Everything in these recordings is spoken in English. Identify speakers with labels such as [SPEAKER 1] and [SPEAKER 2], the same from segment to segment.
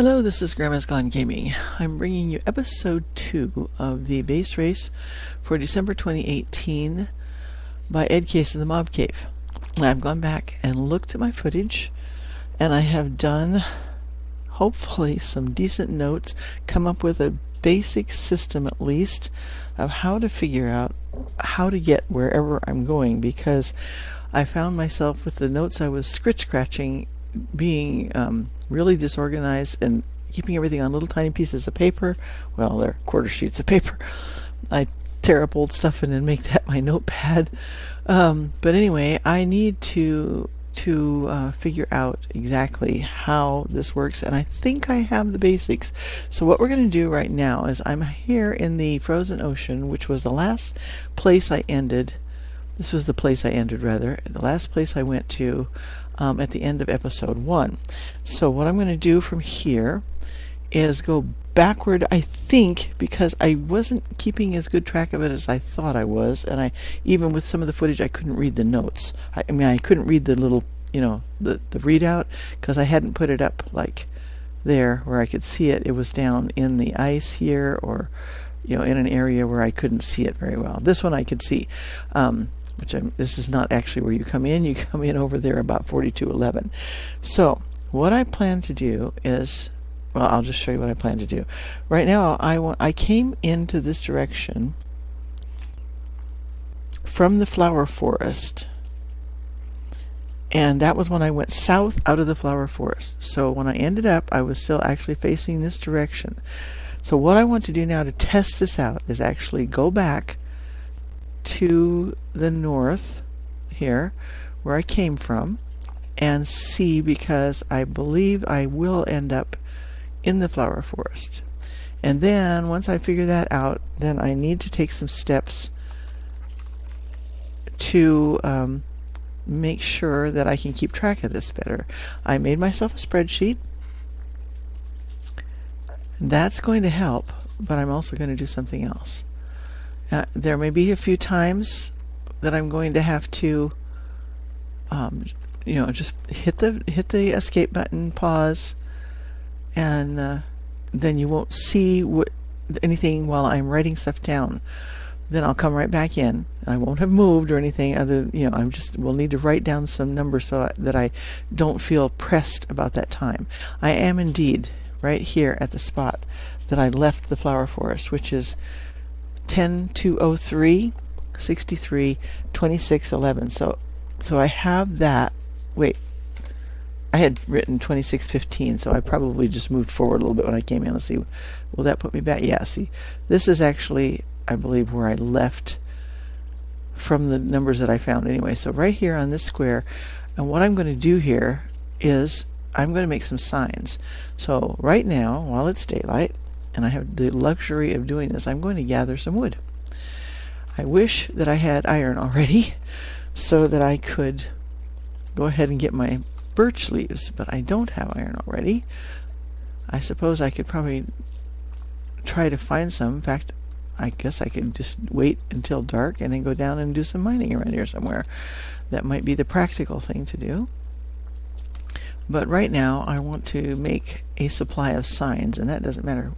[SPEAKER 1] Hello, this is Grandma's Gone Gaming. I'm bringing you episode 2 of the base race for December 2018 by Ed Case in the Mob Cave. I've gone back and looked at my footage, and I have done, hopefully, some decent notes, come up with a basic system at least of how to figure out how to get wherever I'm going, because I found myself with the notes I was scratching being really disorganized and keeping everything on little tiny pieces of paper. Well, they're quarter sheets of paper. I tear up old stuff and then make that my notepad. But anyway, I need to figure out exactly how this works, and I think I have the basics. So what we're going to do right now is I'm here in the frozen ocean, which was the last place I ended. This was the place I ended, rather. The last place I went to at the end of episode 1. So what I'm going to do from here is go backward, I think, because I wasn't keeping as good track of it as I thought I was, and even with some of the footage I couldn't read the notes. I mean, I couldn't read the little, the readout, because I hadn't put it up like there where I could see it. It was down in the ice here, or in an area where I couldn't see it very well. This one I could see. This is not actually where you come in. You come in over there about 4211. So what I plan to do is, well, I'll just show you what I plan to do. Right now, I came into this direction from the flower forest, and that was when I went south out of the flower forest. So when I ended up, I was still actually facing this direction. So what I want to do now to test this out is actually go back to the north here where I came from and see, because I believe I will end up in the flower forest. And then once I figure that out, then I need to take some steps to make sure that I can keep track of this better. I made myself a spreadsheet. That's going to help, but I'm also going to do something else. There may be a few times that I'm going to have to, just hit the escape button, pause, and then you won't see anything while I'm writing stuff down. Then I'll come right back in. I won't have moved or anything other. We'll need to write down some numbers so that I don't feel pressed about that time. I am indeed right here at the spot that I left the flower forest, which is 10-203 63 26 11. So I have that. Wait, I had written 2615, so I probably just moved forward a little bit when I came in. Let's see, will that put me back? Yeah, see, this is actually, I believe, where I left from the numbers that I found anyway. So right here on this square, and what I'm going to do here is I'm going to make some signs. So right now, while it's daylight, and I have the luxury of doing this, I'm going to gather some wood. I wish that I had iron already so that I could go ahead and get my birch leaves, but I don't have iron already. I suppose I could probably try to find some. In fact, I guess I could just wait until dark and then go down and do some mining around here somewhere. That might be the practical thing to do. But right now, I want to make a supply of signs, and that doesn't matter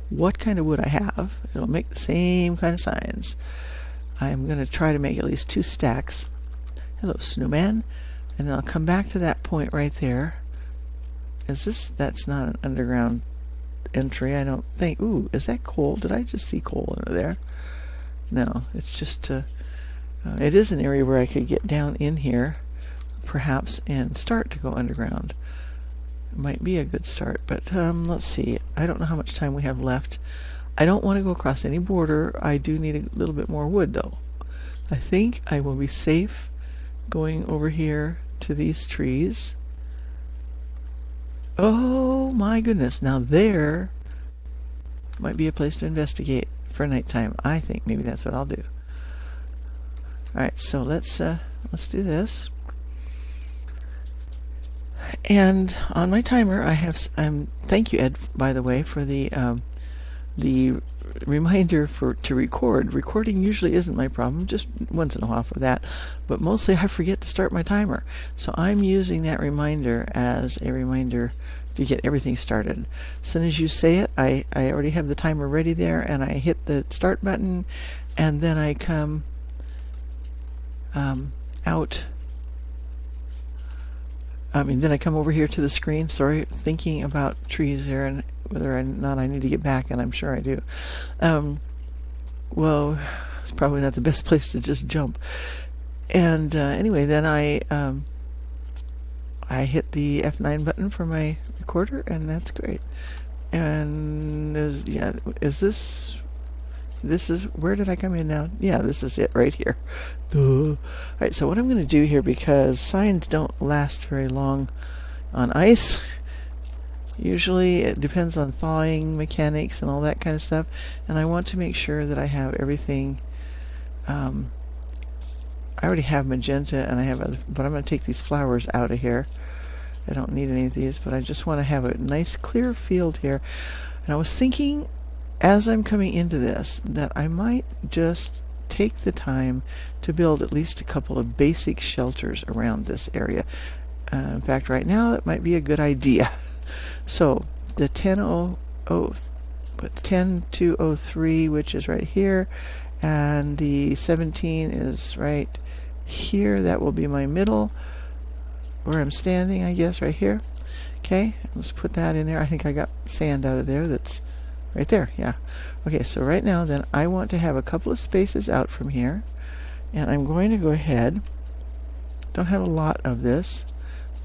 [SPEAKER 1] what kind of wood I have. It'll make the same kind of signs. I'm going to try to make at least 2 stacks. Hello, snowman. And then I'll come back to that point right there. That's not an underground entry, I don't think. Ooh, is that coal? Did I just see coal under there? No, it's just, it is an area where I could get down in here, perhaps, and start to go underground. Might be a good start, but let's see. I don't know how much time we have left. I don't want to go across any border. I do need a little bit more wood, though. I think I will be safe going over here to these trees. Oh my goodness, now there might be a place to investigate for nighttime. I think maybe that's what I'll do. Alright, so let's do this. And on my timer, I have. Thank you, Ed, by the way, for the reminder to record. Recording usually isn't my problem, just once in a while for that, but mostly I forget to start my timer. So I'm using that reminder as a reminder to get everything started. As soon as you say it, I already have the timer ready there, and I hit the start button, and then I come out. Then I come over here to the screen, sorry, thinking about trees there and whether or not I need to get back, and I'm sure I do. Well, it's probably not the best place to just jump. And anyway, then I hit the F9 button for my recorder, and that's great. And this is, where did I come in now? Yeah, this is it right here. Duh. All right, so what I'm going to do here, because signs don't last very long on ice. Usually it depends on thawing mechanics and all that kind of stuff. And I want to make sure that I have everything. I already have magenta, and I have other, but I'm going to take these flowers out of here. I don't need any of these, but I just want to have a nice clear field here. And I was thinking, as I'm coming into this, that I might just take the time to build at least a couple of basic shelters around this area. In fact, right now that might be a good idea. So the 10203, which is right here, and the 17 is right here. That will be my middle, where I'm standing, I guess, right here. Okay, let's put that in there. I think I got sand out of there. That's right there, yeah. Okay, so right now then I want to have a couple of spaces out from here, and I'm going to go ahead. Don't have a lot of this,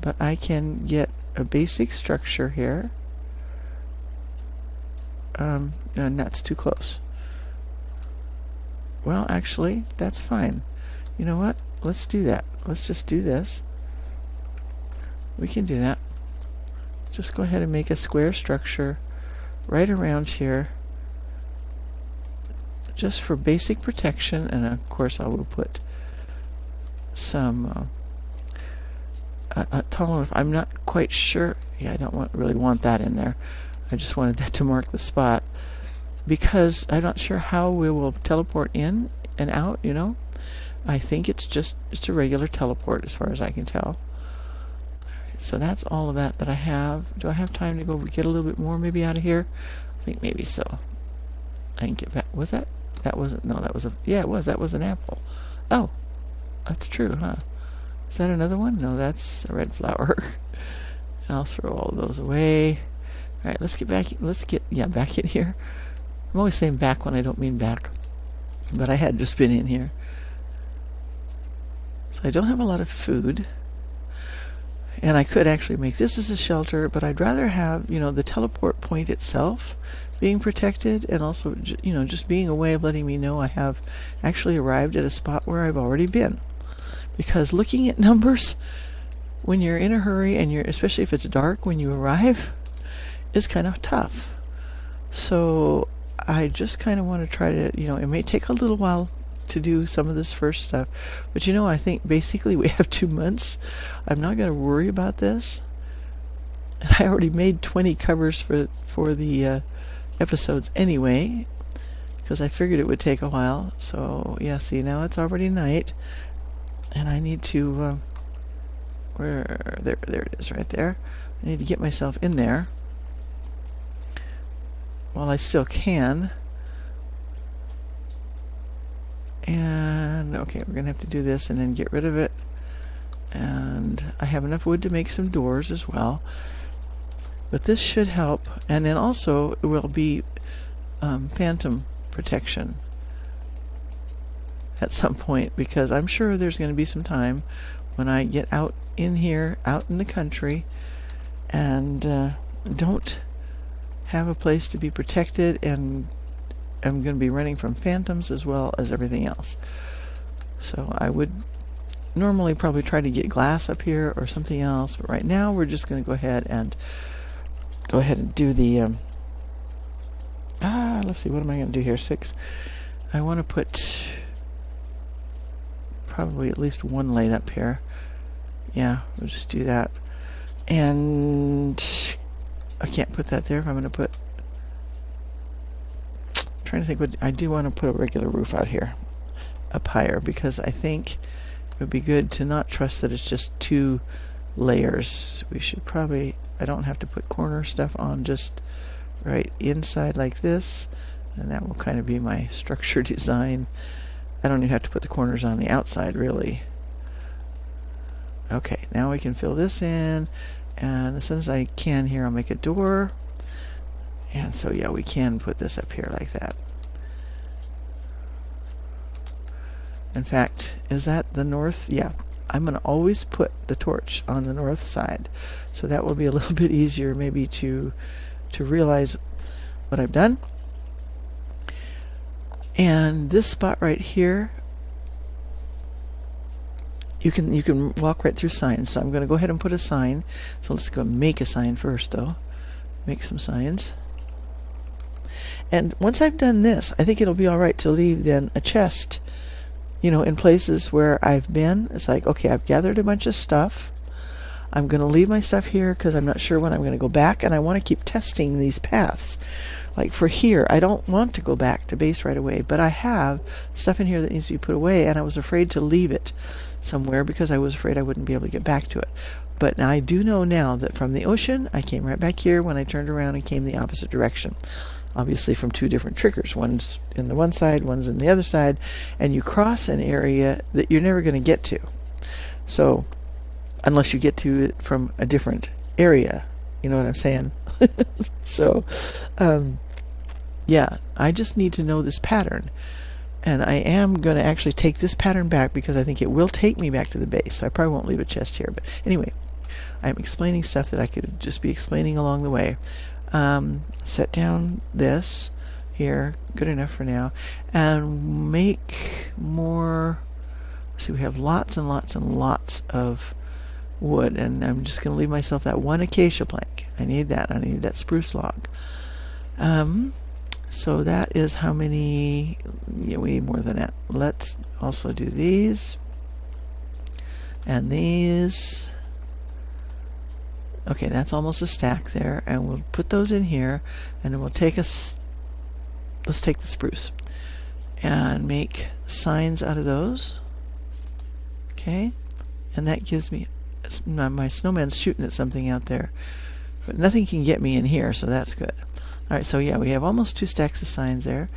[SPEAKER 1] but I can get a basic structure here. And that's too close. Well, actually, that's fine. You know what? Let's do that. Let's just do this. We can do that. Just go ahead and make a square structure right around here, just for basic protection. And of course I will put some tall enough. I'm not quite sure. Yeah, I don't really want that in there. I just wanted that to mark the spot, because I'm not sure how we will teleport in and out, you know. I think it's just a regular teleport as far as I can tell. So that's all of that I have. Do I have time to go get a little bit more maybe out of here? I think maybe so. I can get back. Was that? That wasn't. No, that was a. Yeah, it was. That was an apple. Oh, that's true, huh? Is that another one? No, that's a red flower. I'll throw all of those away. All right, let's get back. Back in here. I'm always saying back when I don't mean back, but I had just been in here. So I don't have a lot of food. And I could actually make this as a shelter, but I'd rather have, the teleport point itself being protected, and also, just being a way of letting me know I have actually arrived at a spot where I've already been. Because looking at numbers when you're in a hurry, and especially if it's dark when you arrive, is kind of tough. So I just kind of want to try to, it may take a little while to do some of this first stuff, but I think basically we have 2 months. I'm not going to worry about this. And I already made 20 covers for the episodes anyway, because I figured it would take a while. So yeah, see, now it's already night, and I need to there it is right there. I need to get myself in there while I still can. And okay, we're gonna have to do this and then get rid of it. And I have enough wood to make some doors as well, but this should help. And then also it will be phantom protection at some point, because I'm sure there's going to be some time when I get out in here, out in the country, and don't have a place to be protected, and I'm going to be running from phantoms as well as everything else. So I would normally probably try to get glass up here or something else, but right now we're just going to go ahead and do the let's see, what am I going to do here? 6. I want to put probably at least one light up here. Yeah, we'll just do that. And I can't put that there if I'm going to put, trying to think what I do want to put a regular roof out here up higher, because I think it would be good to not trust that it's just too layers. We should probably, I don't have to put corner stuff on, just right inside like this, and that will kind of be my structure design. I don't even have to put the corners on the outside, really. Okay, now we can fill this in, and as soon as I can here, I'll make a door. And so yeah, we can put this up here like that. In fact, is that the north? Yeah, I'm going to always put the torch on the north side, so that will be a little bit easier maybe to realize what I've done. And this spot right here, you can walk right through signs. So I'm going to go ahead and put a sign. So let's go make a sign first, though. Make some signs. And once I've done this, I think it'll be all right to leave then a chest, you know, in places where I've been. It's like, okay, I've gathered a bunch of stuff. I'm going to leave my stuff here because I'm not sure when I'm going to go back, and I want to keep testing these paths. Like for here, I don't want to go back to base right away, but I have stuff in here that needs to be put away, and I was afraid to leave it somewhere because I was afraid I wouldn't be able to get back to it. But now I do know now that from the ocean, I came right back here when I turned around and came the opposite direction. Obviously from two different triggers. One's in the one side, one's in the other side, and you cross an area that you're never going to get to. So, unless you get to it from a different area, you know what I'm saying? So, yeah, I just need to know this pattern. And I am going to actually take this pattern back because I think it will take me back to the base. So I probably won't leave a chest here. But anyway, I'm explaining stuff that I could just be explaining along the way. Set down this here, good enough for now, and make more. See, we have lots and lots and lots of wood, and I'm just going to leave myself that one acacia plank. I need that. I need that spruce log. So that is how many. Yeah, we need more than that. Let's also do these and these. Okay, that's almost a stack there, and we'll put those in here, and then we'll take let's take the spruce and make signs out of those. Okay, and that gives me, my snowman's shooting at something out there, but nothing can get me in here, so that's good. Alright, so yeah, we have almost 2 stacks of signs there.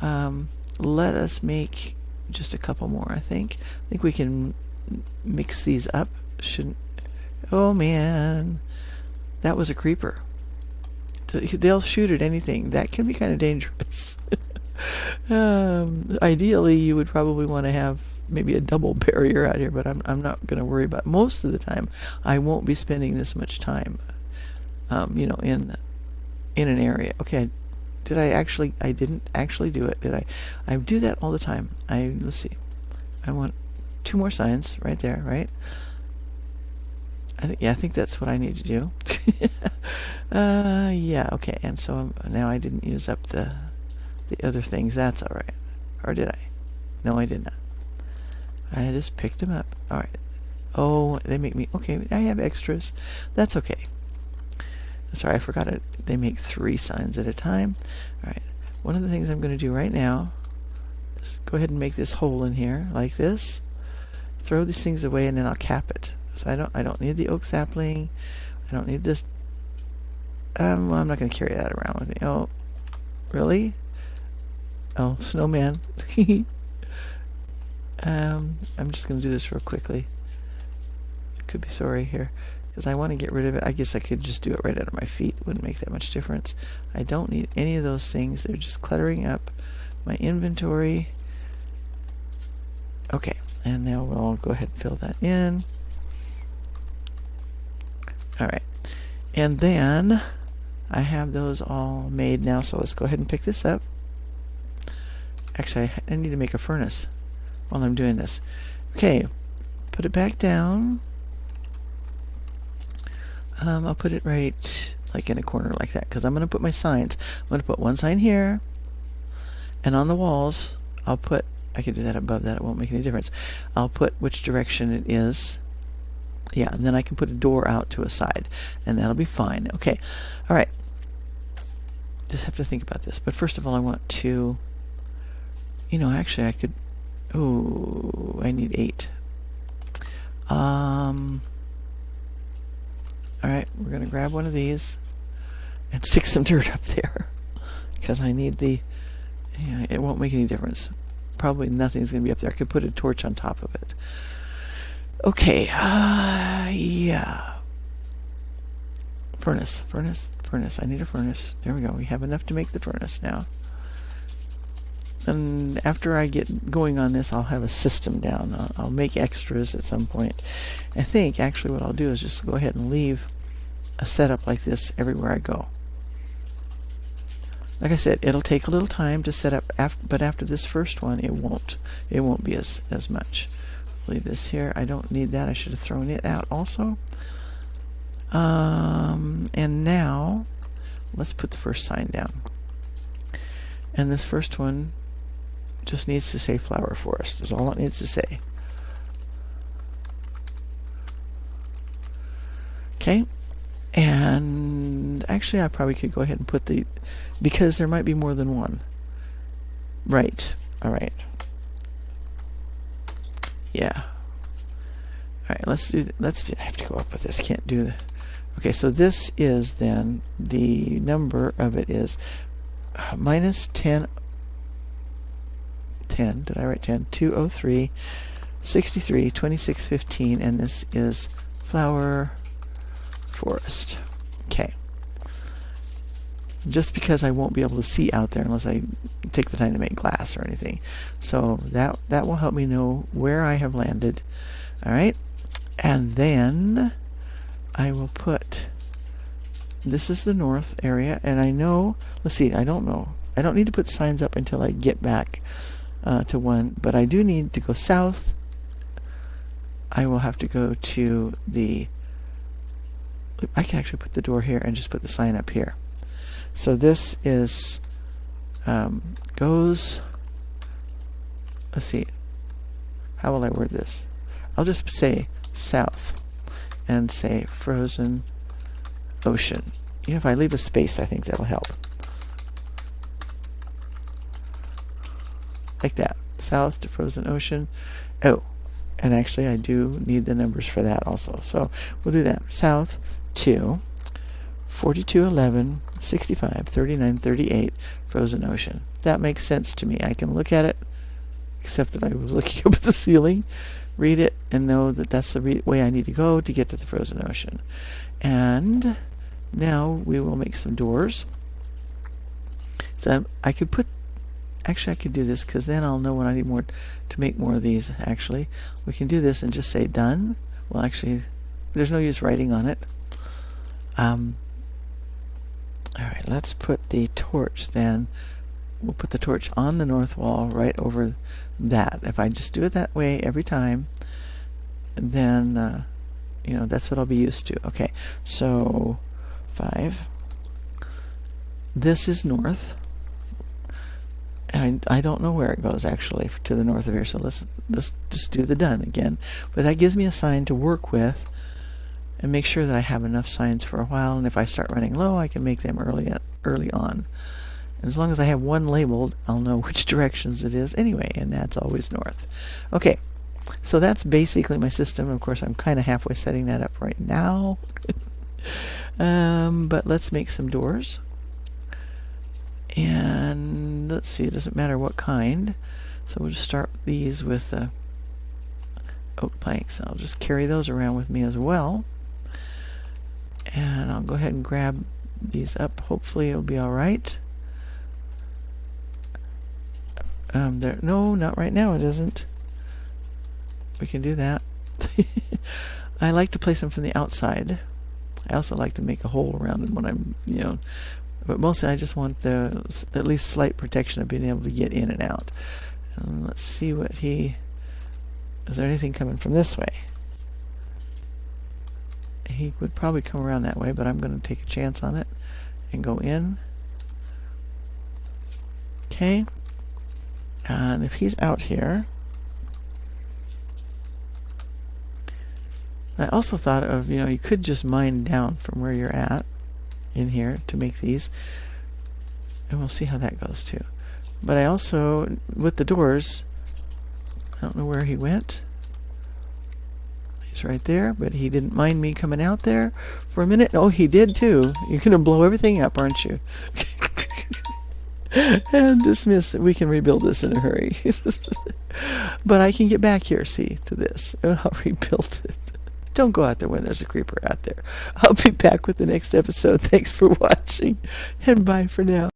[SPEAKER 1] Let us make just a couple more, I think. I think we can mix these up. Shouldn't. Oh man, that was a creeper. They'll shoot at anything. That can be kind of dangerous. Ideally, you would probably want to have maybe a double barrier out here, but I'm not going to worry about it. Most of the time, I won't be spending this much time, you know, in an area. Okay, did I actually? I didn't actually do it, did I? I do that all the time. Let's see. I want 2 more signs right there, right? I think that's what I need to do. Yeah, okay. And so now I didn't use up the other things. That's all right. Or did I? No, I did not. I just picked them up. All right. Oh, they make me. Okay, I have extras. That's okay. Sorry, I forgot it. They make 3 signs at a time. All right. One of the things I'm going to do right now is go ahead and make this hole in here like this. Throw these things away, and then I'll cap it. So I don't need the oak sapling. I don't need this. Well, I'm not going to carry that around with me. Oh, really? Oh, snowman. I'm just going to do this real quickly. I could be sorry here because I want to get rid of it. I guess I could just do it right under my feet. Wouldn't make that much difference. I don't need any of those things. They're just cluttering up my inventory. Okay, and now we'll go ahead and fill that in. Alright, and then I have those all made now, so let's go ahead and pick this up. Actually, I need to make a furnace while I'm doing this. Okay, put it back down. I'll put it right like in a corner like that, because I'm going to put my signs. I'm going to put one sign here, and on the walls, I'll put, I could do that above that, it won't make any difference. I'll put which direction it is. Yeah, and then I can put a door out to a side, and that'll be fine. Okay, all right. Just have to think about this. But first of all, I want to, you know, actually I could, oh, I need 8. Alright, we're going to grab one of these and stick some dirt up there because I need the, it won't make any difference. Probably nothing's going to be up there. I could put a torch on top of it. Okay, yeah. Furnace. I need a furnace. There we go. We have enough to make the furnace now. And after I get going on this, I'll have a system down. I'll make extras at some point. I think actually what I'll do is just go ahead and leave a setup like this everywhere I go. Like I said, it'll take a little time to set up, but after this first one, it won't be as much. Leave this here. I don't need that. I should have thrown it out also. And now let's put the first sign down. And this first one just needs to say flower forest, is all it needs to say. Okay. And actually I probably could go ahead and put because there might be more than one. Right. Alright. Yeah. Alright, I have to go up with this. Can't do that. Okay, so this is then, the number of it is minus 10, did I write 10? 203, 63, 26, 15, and this is flower forest. Okay. Just because I won't be able to see out there unless I take the time to make glass or anything. So that will help me know where I have landed. Alright. And then I will put, this is the north area, and I know, let's see, I don't know. I don't need to put signs up until I get back to one, but I do need to go south. I will have to go to the, I can actually put the door here and just put the sign up here. So this is, goes, let's see, how will I word this? I'll just say south and say frozen ocean. If I leave a space, I think that'll help. Like that. South to frozen ocean. Oh, and actually I do need the numbers for that also. So we'll do that. South to 4211, 65, 39, 38, frozen ocean. That makes sense to me. I can look at it, except that I was looking up at the ceiling, read it, and know that that's the way I need to go to get to the frozen ocean. And now we will make some doors. So I could put, actually I could do this because then I'll know when I need more to make more of these. Actually, we can do this and just say done. Well, actually, there's no use writing on it. Alright, let's put the torch then. We'll put the torch on the north wall right over that. If I just do it that way every time, then that's what I'll be used to. Okay, so 5. This is north, and I don't know where it goes actually to the north of here, so let's just do the done again. But that gives me a sign to work with and make sure that I have enough signs for a while, and if I start running low, I can make them early on. And as long as I have one labeled, I'll know which directions it is anyway, and that's always north. Okay, so that's basically my system. Of course, I'm kind of halfway setting that up right now. But let's make some doors. And let's see, it doesn't matter what kind. So we'll just start these with oak planks. I'll just carry those around with me as well. And I'll go ahead and grab these up. Hopefully it'll be all right. No, not right now it isn't. We can do that. I like to place them from the outside. I also like to make a hole around them when I'm, but mostly I just want the at least slight protection of being able to get in and out. And let's see what is there anything coming from this way? He would probably come around that way, but I'm going to take a chance on it and go in. Okay. And if he's out here, I also thought of, you could just mine down from where you're at in here to make these, and we'll see how that goes too. But I also, with the doors, I don't know where he went. He's right there, but he didn't mind me coming out there for a minute. Oh, he did too. You're going to blow everything up, aren't you? And dismiss it. We can rebuild this in a hurry. But I can get back here, see, to this. And I'll rebuild it. Don't go out there when there's a creeper out there. I'll be back with the next episode. Thanks for watching, and bye for now.